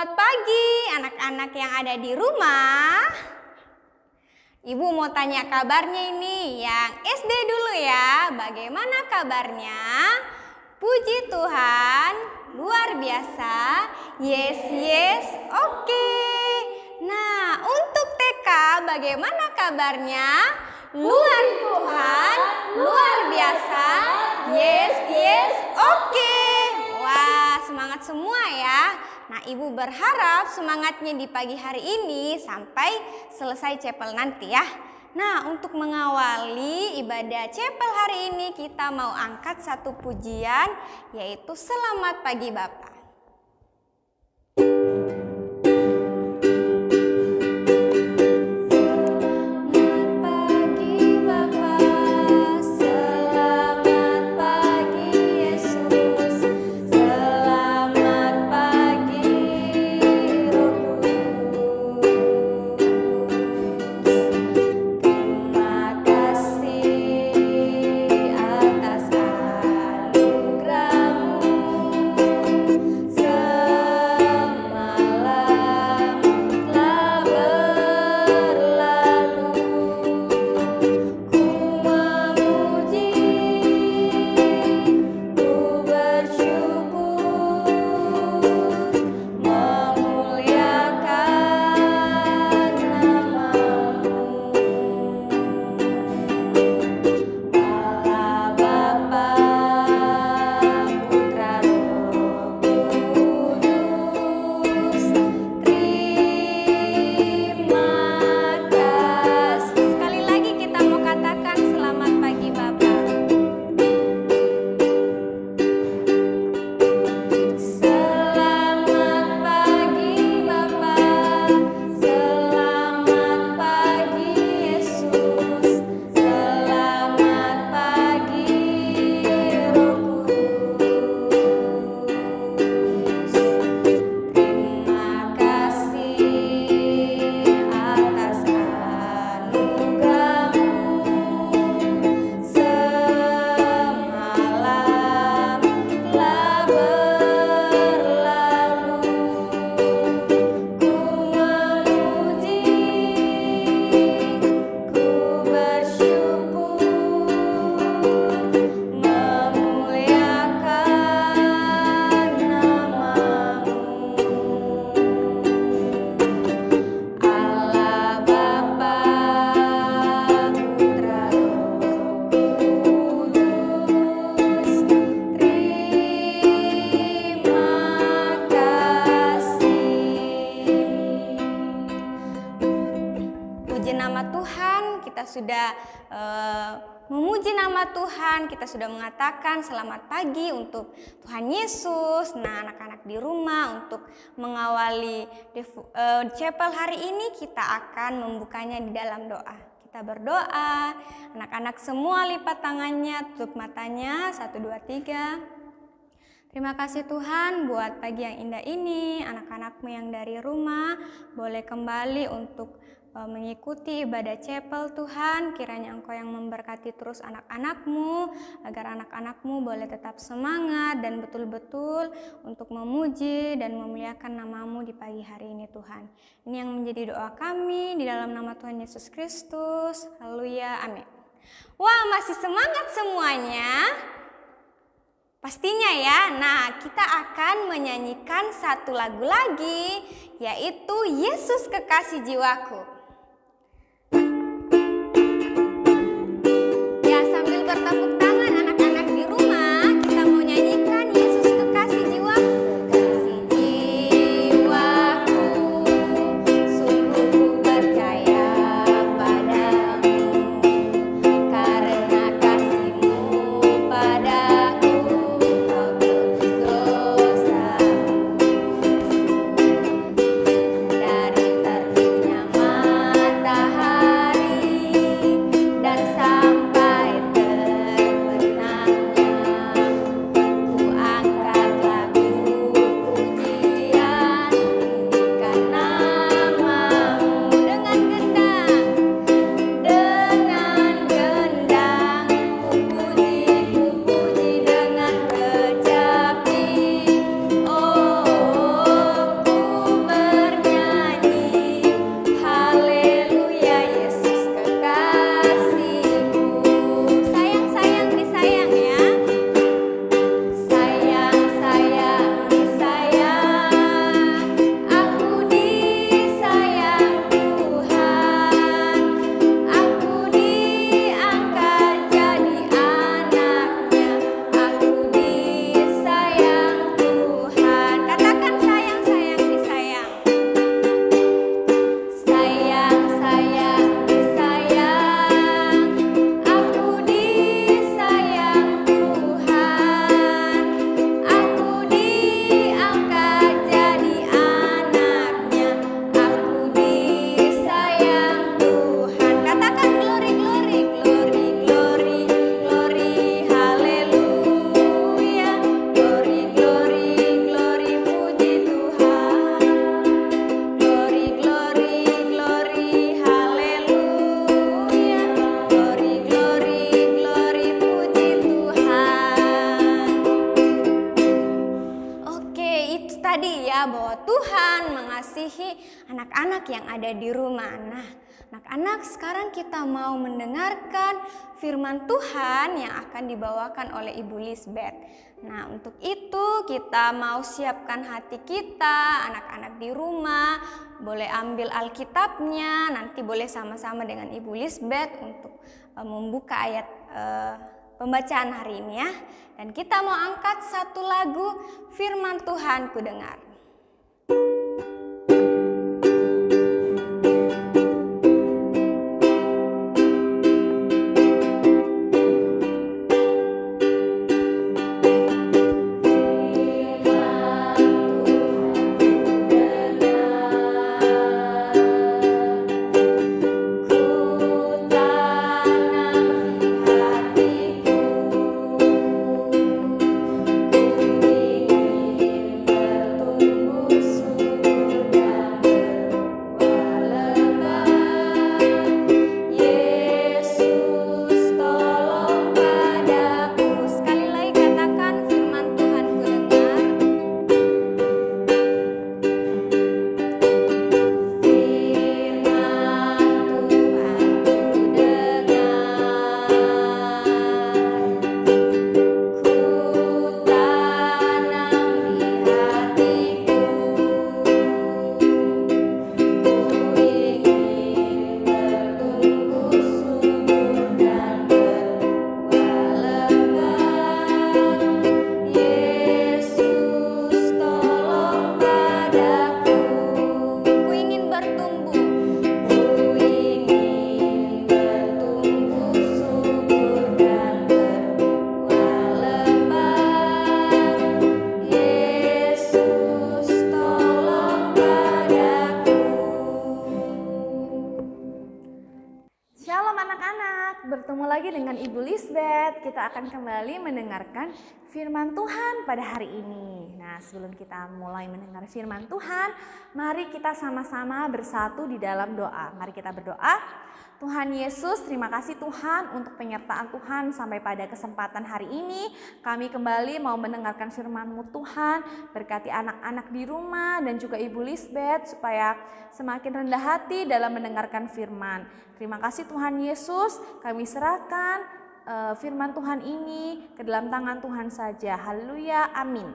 Selamat pagi anak-anak yang ada di rumah. Ibu mau tanya kabarnya ini, yang SD dulu ya. Bagaimana kabarnya? Puji Tuhan, luar biasa. Yes, yes, oke. Nah, untuk TK bagaimana kabarnya? Luar Tuhan, luar biasa. Yes, yes, oke. Wah, semangat semua ya. Nah, Ibu berharap semangatnya di pagi hari ini sampai selesai chapel nanti ya. Nah, untuk mengawali ibadah chapel hari ini kita mau angkat satu pujian, yaitu Selamat Pagi Bapa. Sudah memuji nama Tuhan, kita sudah mengatakan selamat pagi untuk Tuhan Yesus. Nah, anak-anak di rumah, untuk mengawali chapel hari ini kita akan membukanya di dalam doa. Kita berdoa, anak-anak semua lipat tangannya, tutup matanya, 1, 2, 3. Terima kasih Tuhan buat pagi yang indah ini. Anak-anakmu yang dari rumah boleh kembali untuk mengikuti ibadah chapel Tuhan. Kiranya Engkau yang memberkati terus anak-anakmu, agar anak-anakmu boleh tetap semangat dan betul-betul untuk memuji dan memuliakan nama-Mu di pagi hari ini Tuhan. Ini yang menjadi doa kami di dalam nama Tuhan Yesus Kristus. Haleluya, amin. Wah, masih semangat semuanya? Pastinya ya. Nah, kita akan menyanyikan satu lagu lagi, yaitu Yesus Kekasih Jiwaku. Bertepuk tangan anak-anak di rumah, kita mau nyanyikan Yesus Kekasih Jiwaku. Kekasih jiwaku, sungguh ku percaya padamu, karena kasih-Mu padaku, Kau tebus dosaku. Dari terbitnya ada di rumah. Nah, anak-anak, sekarang kita mau mendengarkan firman Tuhan yang akan dibawakan oleh Ibu Lisbeth. Nah, untuk itu kita mau siapkan hati kita, anak-anak di rumah, boleh ambil Alkitabnya, nanti boleh sama-sama dengan Ibu Lisbeth untuk membuka ayat pembacaan hari ini ya. Dan kita mau angkat satu lagu firman Tuhan ku dengar. Bertemu lagi dengan Ibu Lisbeth. Kita akan kembali mendengarkan firman Tuhan pada hari ini. Nah, sebelum kita mulai mendengar firman Tuhan, mari kita sama-sama bersatu di dalam doa. Mari kita berdoa. Tuhan Yesus, terima kasih Tuhan untuk penyertaan Tuhan sampai pada kesempatan hari ini. Kami kembali mau mendengarkan firman-Mu Tuhan. Berkati anak-anak di rumah dan juga Ibu Lisbeth supaya semakin rendah hati dalam mendengarkan firman. Terima kasih Tuhan Yesus, kami serahkan firman Tuhan ini ke dalam tangan Tuhan saja. Haleluya, amin.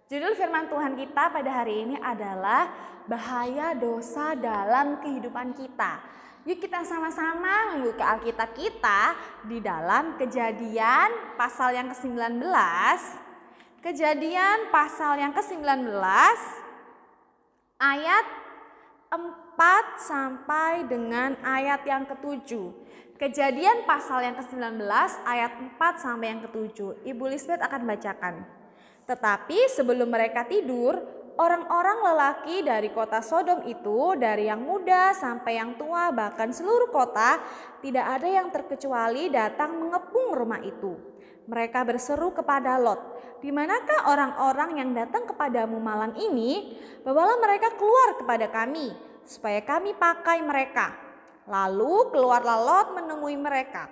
Judul firman Tuhan kita pada hari ini adalah bahaya dosa dalam kehidupan kita. Yuk kita sama-sama membuka Alkitab kita di dalam Kejadian pasal yang ke-19. Kejadian pasal yang ke-19 ayat 4 sampai dengan ayat yang ke-7. Kejadian pasal yang ke-19 ayat 4 sampai yang ke-7. Ibu Lisbeth akan bacakan. Tetapi sebelum mereka tidur, orang-orang lelaki dari kota Sodom itu, dari yang muda sampai yang tua, bahkan seluruh kota, tidak ada yang terkecuali datang mengepung rumah itu. Mereka berseru kepada Lot, "Di manakah orang-orang yang datang kepadamu malam ini? Bawalah mereka keluar kepada kami, supaya kami pakai mereka." Lalu keluarlah Lot menemui mereka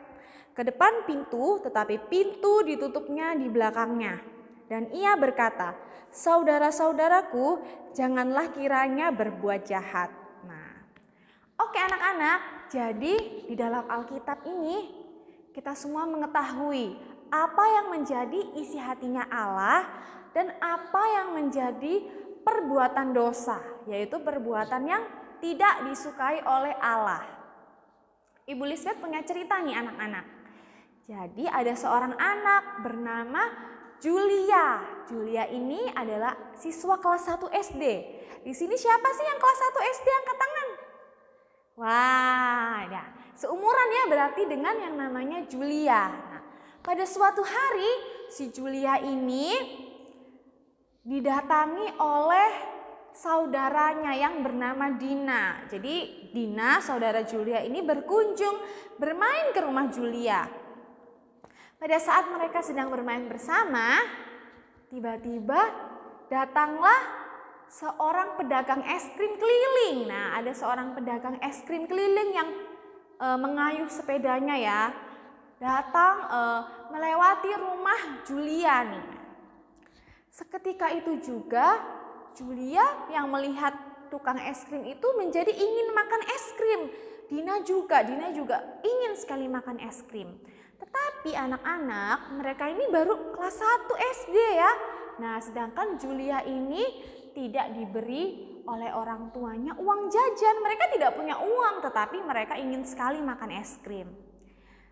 ke depan pintu, tetapi pintu ditutupnya di belakangnya. Dan ia berkata, "Saudara-saudaraku, janganlah kiranya berbuat jahat." Nah, oke anak-anak, jadi di dalam Alkitab ini kita semua mengetahui apa yang menjadi isi hatinya Allah dan apa yang menjadi perbuatan dosa, yaitu perbuatan yang tidak disukai oleh Allah. Ibu Lisbeth punya cerita nih anak-anak. Jadi ada seorang anak bernama Julia. Julia ini adalah siswa kelas 1 SD. Di sini siapa sih yang kelas 1 SD? Angkat tangan. Wah, ya. Seumuran ya berarti dengan yang namanya Julia. Nah, pada suatu hari si Julia ini didatangi oleh saudaranya yang bernama Dina. Jadi Dina, saudara Julia ini berkunjung bermain ke rumah Julia. Pada saat mereka sedang bermain bersama, tiba-tiba datanglah seorang pedagang es krim keliling. Nah, ada seorang pedagang es krim keliling yang mengayuh sepedanya ya, datang melewati rumah Julia nih. Seketika itu juga Julia yang melihat tukang es krim itu menjadi ingin makan es krim. Dina juga ingin sekali makan es krim. Tetapi anak-anak mereka ini baru kelas 1 SD ya. Nah, sedangkan Julia ini tidak diberi oleh orang tuanya uang jajan. Mereka tidak punya uang, tetapi mereka ingin sekali makan es krim.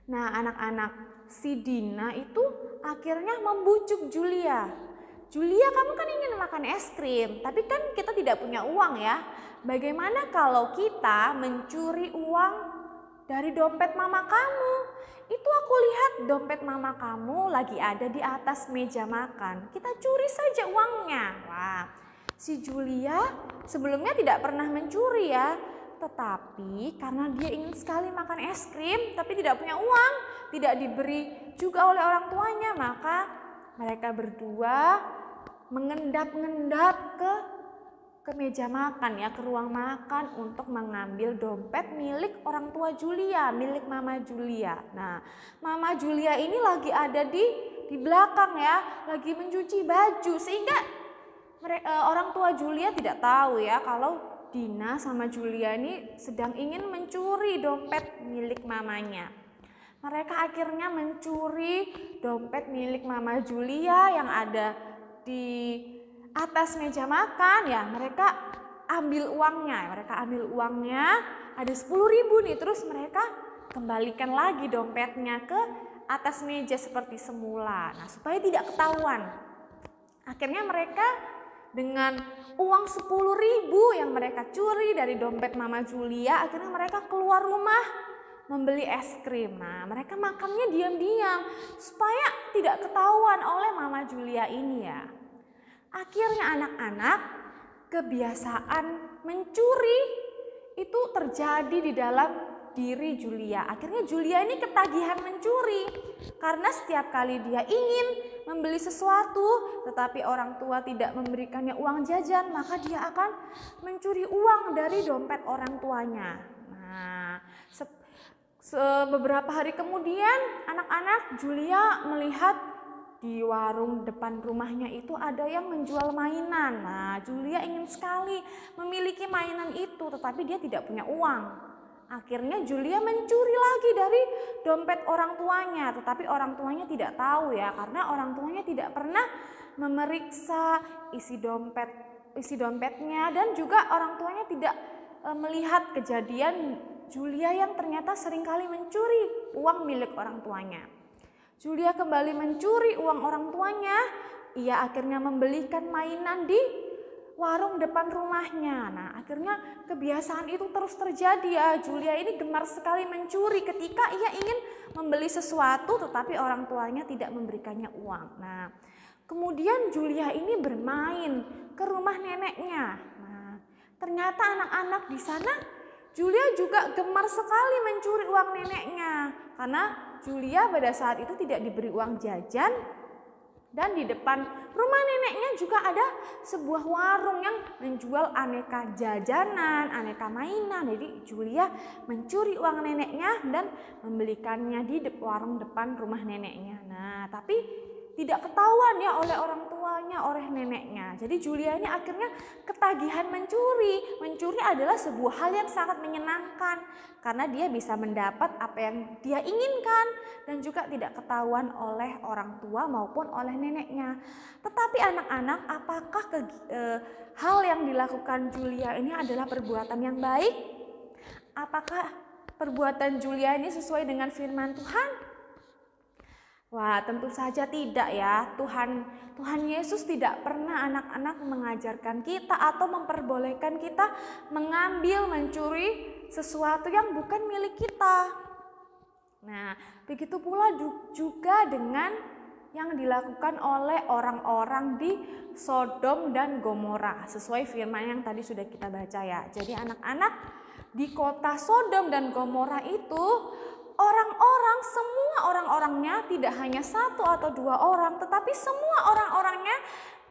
Nah, anak-anak, si Dina itu akhirnya membujuk Julia. Julia, kamu kan ingin makan es krim, tapi kan kita tidak punya uang ya. Bagaimana kalau kita mencuri uang dari dompet mama kamu? Itu aku lihat dompet mama kamu lagi ada di atas meja makan. Kita curi saja uangnya. Wah, si Julia sebelumnya tidak pernah mencuri ya. Tetapi karena dia ingin sekali makan es krim tapi tidak punya uang, tidak diberi juga oleh orang tuanya, maka mereka berdua mengendap-endap ke meja makan ya, ke ruang makan untuk mengambil dompet milik orang tua Julia, milik Mama Julia. Nah, Mama Julia ini lagi ada di belakang ya, lagi mencuci baju, sehingga orang tua Julia tidak tahu ya kalau Dina sama Julia ini sedang ingin mencuri dompet milik mamanya. Mereka akhirnya mencuri dompet milik Mama Julia yang ada di atas meja makan ya. Mereka ambil uangnya, ada 10.000 nih, terus mereka kembalikan lagi dompetnya ke atas meja seperti semula. Nah, supaya tidak ketahuan, akhirnya mereka dengan uang 10.000 yang mereka curi dari dompet Mama Julia, akhirnya mereka keluar rumah membeli es krim. Nah, mereka makannya diam-diam supaya tidak ketahuan oleh Mama Julia ini ya. Akhirnya anak-anak, kebiasaan mencuri itu terjadi di dalam diri Julia. Akhirnya Julia ini ketagihan mencuri karena setiap kali dia ingin membeli sesuatu tetapi orang tua tidak memberikannya uang jajan, maka dia akan mencuri uang dari dompet orang tuanya. Nah, beberapa hari kemudian anak-anak Julia melihat di warung depan rumahnya itu ada yang menjual mainan. Nah, Julia ingin sekali memiliki mainan itu, tetapi dia tidak punya uang. Akhirnya Julia mencuri lagi dari dompet orang tuanya, tetapi orang tuanya tidak tahu ya, karena orang tuanya tidak pernah memeriksa isi dompetnya, dan juga orang tuanya tidak melihat kejadian Julia yang ternyata seringkali mencuri uang milik orang tuanya. Julia kembali mencuri uang orang tuanya. Ia akhirnya membelikan mainan di warung depan rumahnya. Nah, akhirnya kebiasaan itu terus terjadi ya. Julia ini gemar sekali mencuri ketika ia ingin membeli sesuatu tetapi orang tuanya tidak memberikannya uang. Nah, kemudian Julia ini bermain ke rumah neneknya. Nah, ternyata anak-anak di sana Julia juga gemar sekali mencuri uang neneknya karena Julia pada saat itu tidak diberi uang jajan, dan di depan rumah neneknya juga ada sebuah warung yang menjual aneka jajanan, aneka mainan. Jadi Julia mencuri uang neneknya dan membelikannya di warung depan rumah neneknya. Nah, tapi tidak ketahuan ya oleh orang tuanya, oleh neneknya. Jadi Julia ini akhirnya ketagihan mencuri. Mencuri adalah sebuah hal yang sangat menyenangkan karena dia bisa mendapat apa yang dia inginkan dan juga tidak ketahuan oleh orang tua maupun oleh neneknya. Tetapi anak-anak, apakah hal yang dilakukan Julia ini adalah perbuatan yang baik? Apakah perbuatan Julia ini sesuai dengan firman Tuhan? Wah, tentu saja tidak ya. Tuhan Yesus tidak pernah anak-anak mengajarkan kita atau memperbolehkan kita mengambil, mencuri sesuatu yang bukan milik kita. Nah, begitu pula juga dengan yang dilakukan oleh orang-orang di Sodom dan Gomora. Sesuai firman yang tadi sudah kita baca ya. Jadi anak-anak, di kota Sodom dan Gomora itu semua orang-orangnya tidak hanya 1 atau 2 orang, tetapi semua orang-orangnya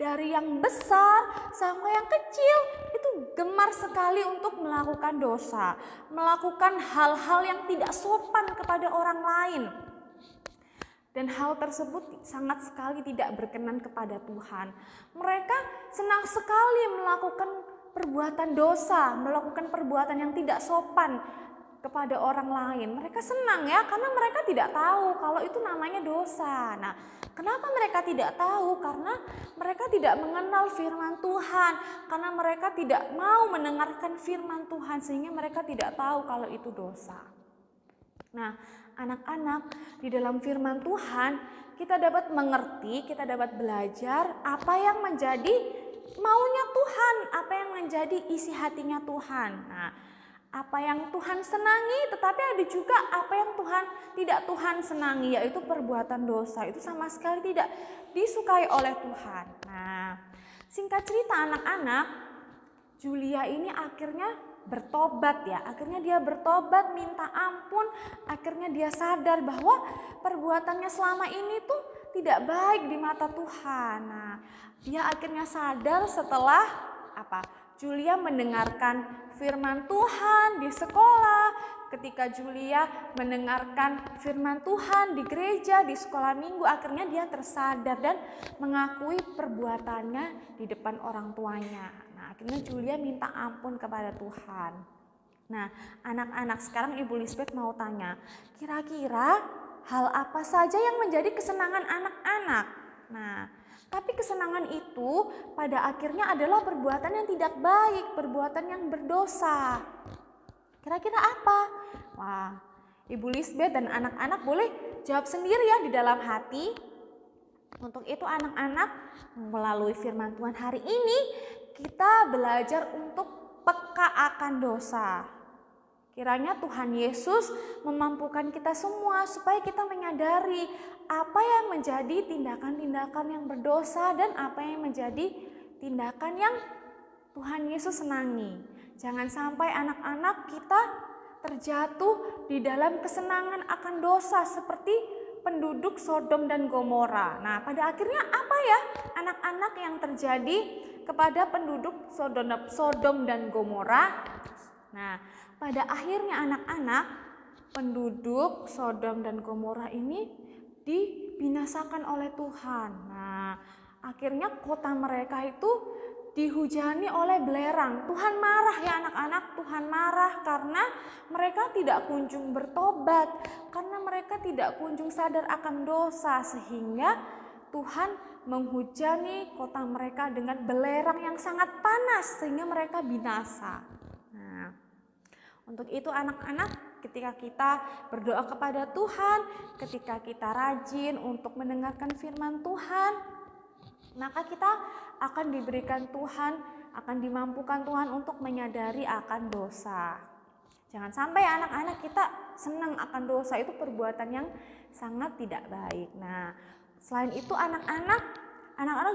dari yang besar sampai yang kecil itu gemar sekali untuk melakukan dosa, melakukan hal-hal yang tidak sopan kepada orang lain. Dan hal tersebut sangat sekali tidak berkenan kepada Tuhan. Mereka senang sekali melakukan perbuatan dosa, melakukan perbuatan yang tidak sopan kepada orang lain. Mereka senang ya, karena mereka tidak tahu kalau itu namanya dosa. Nah, kenapa mereka tidak tahu? Karena mereka tidak mengenal firman Tuhan, karena mereka tidak mau mendengarkan firman Tuhan, sehingga mereka tidak tahu kalau itu dosa. Nah, anak-anak, di dalam firman Tuhan kita dapat mengerti, kita dapat belajar apa yang menjadi maunya Tuhan, apa yang menjadi isi hatinya Tuhan. Nah, apa yang Tuhan senangi, tetapi ada juga apa yang tidak Tuhan senangi, yaitu perbuatan dosa. Itu sama sekali tidak disukai oleh Tuhan. Nah, singkat cerita anak-anak, Julia ini akhirnya bertobat ya. Akhirnya dia bertobat, minta ampun, akhirnya dia sadar bahwa perbuatannya selama ini tuh tidak baik di mata Tuhan. Nah, dia akhirnya sadar setelah Julia mendengarkan firman Tuhan di sekolah. Ketika Julia mendengarkan firman Tuhan di gereja, di sekolah minggu, akhirnya dia tersadar dan mengakui perbuatannya di depan orang tuanya. Nah, akhirnya Julia minta ampun kepada Tuhan. Nah, anak-anak, sekarang Ibu Lisbeth mau tanya, kira-kira hal apa saja yang menjadi kesenangan anak-anak? Nah, tapi kesenangan itu pada akhirnya adalah perbuatan yang tidak baik, perbuatan yang berdosa. Kira-kira apa? Wah, Ibu Lisbeth dan anak-anak boleh jawab sendiri ya di dalam hati. Untuk itu anak-anak, melalui firman Tuhan hari ini kita belajar untuk peka akan dosa. Kiranya Tuhan Yesus memampukan kita semua supaya kita menyadari apa yang menjadi tindakan-tindakan yang berdosa dan apa yang menjadi tindakan yang Tuhan Yesus senangi. Jangan sampai anak-anak kita terjatuh di dalam kesenangan akan dosa seperti penduduk Sodom dan Gomora. Nah, pada akhirnya apa ya anak-anak yang terjadi kepada penduduk Sodom dan Gomora? Nah, pada akhirnya anak-anak penduduk Sodom dan Gomora ini dibinasakan oleh Tuhan. Nah, akhirnya kota mereka itu dihujani oleh belerang. Tuhan marah ya anak-anak, Tuhan marah karena mereka tidak kunjung bertobat, karena mereka tidak kunjung sadar akan dosa, sehingga Tuhan menghujani kota mereka dengan belerang yang sangat panas sehingga mereka binasa. Nah, untuk itu anak-anak, ketika kita berdoa kepada Tuhan, ketika kita rajin untuk mendengarkan firman Tuhan, maka kita akan diberikan Tuhan, akan dimampukan Tuhan untuk menyadari akan dosa. Jangan sampai anak-anak kita senang akan dosa, itu perbuatan yang sangat tidak baik. Nah, selain itu anak-anak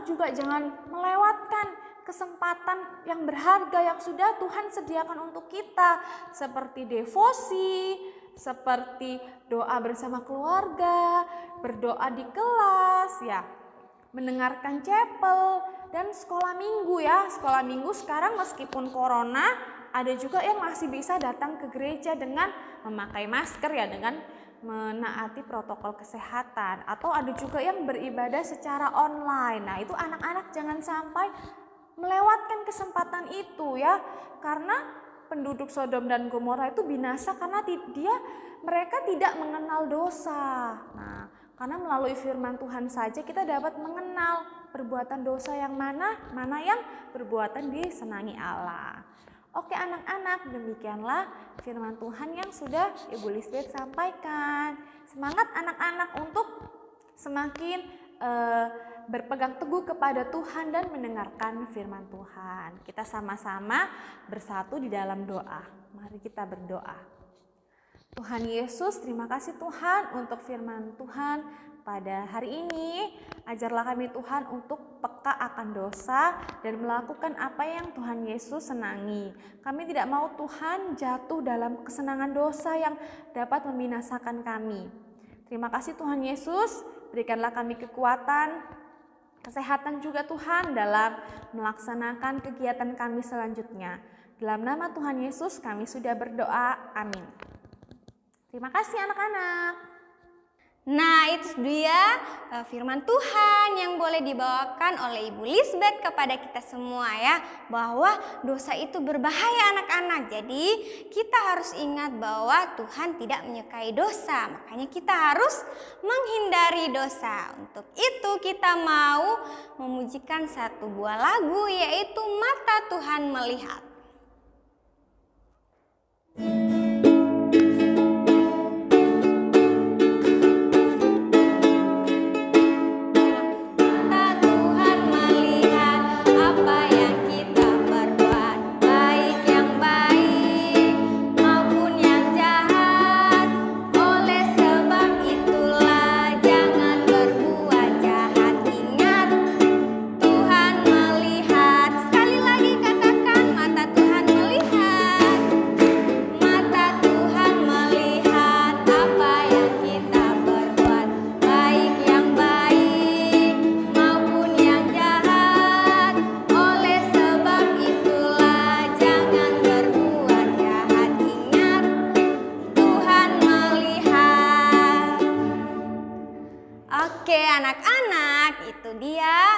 juga jangan melewatkan kesempatan yang berharga yang sudah Tuhan sediakan untuk kita, seperti devosi, seperti doa bersama keluarga, berdoa di kelas ya, mendengarkan chapel, dan sekolah minggu ya. Sekolah minggu sekarang meskipun corona, ada juga yang masih bisa datang ke gereja dengan memakai masker ya, dengan menaati protokol kesehatan, atau ada juga yang beribadah secara online. Nah, itu anak-anak jangan sampai melewatkan kesempatan itu ya, karena penduduk Sodom dan Gomora itu binasa karena mereka tidak mengenal dosa. Nah, karena melalui firman Tuhan saja kita dapat mengenal perbuatan dosa yang mana yang perbuatan disenangi Allah. Oke anak-anak, demikianlah firman Tuhan yang sudah Ibu Lisbeth sampaikan. Semangat anak-anak untuk semakin berpegang teguh kepada Tuhan dan mendengarkan firman Tuhan. Kita sama-sama bersatu di dalam doa. Mari kita berdoa. Tuhan Yesus, terima kasih Tuhan untuk firman Tuhan pada hari ini. Ajarlah kami Tuhan untuk peka akan dosa dan melakukan apa yang Tuhan Yesus senangi. Kami tidak mau Tuhan jatuh dalam kesenangan dosa yang dapat membinasakan kami. Terima kasih Tuhan Yesus, berikanlah kami kekuatan, kesehatan juga Tuhan dalam melaksanakan kegiatan kami selanjutnya. Dalam nama Tuhan Yesus kami sudah berdoa, amin. Terima kasih anak-anak. Nah, itu dia firman Tuhan yang boleh dibawakan oleh Ibu Lisbeth kepada kita semua ya, bahwa dosa itu berbahaya anak-anak. Jadi kita harus ingat bahwa Tuhan tidak menyukai dosa, makanya kita harus menghindari dosa. Untuk itu kita mau memujikan satu buah lagu, yaitu Mata Tuhan Melihat. Oke anak-anak, itu dia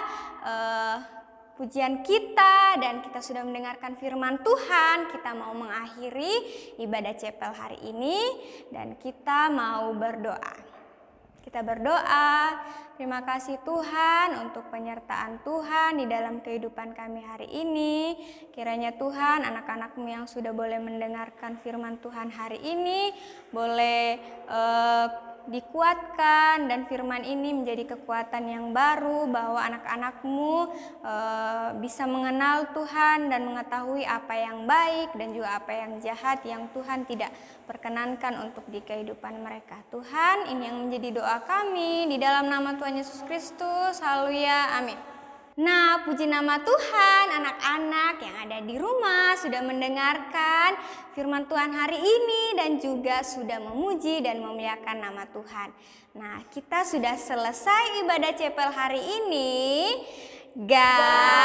pujian kita dan kita sudah mendengarkan firman Tuhan. Kita mau mengakhiri ibadah chapel hari ini dan kita mau berdoa. Kita berdoa, terima kasih Tuhan untuk penyertaan Tuhan di dalam kehidupan kami hari ini. Kiranya Tuhan anak-anak-Mu yang sudah boleh mendengarkan firman Tuhan hari ini boleh dikuatkan dan firman ini menjadi kekuatan yang baru, bahwa anak-anak-Mu bisa mengenal Tuhan dan mengetahui apa yang baik dan juga apa yang jahat yang Tuhan tidak perkenankan untuk di kehidupan mereka. Tuhan, ini yang menjadi doa kami di dalam nama Tuhan Yesus Kristus. Haleluya, amin. Nah, puji nama Tuhan, anak-anak yang ada di rumah sudah mendengarkan firman Tuhan hari ini dan juga sudah memuji dan memuliakan nama Tuhan. Nah, kita sudah selesai ibadah chapel hari ini. God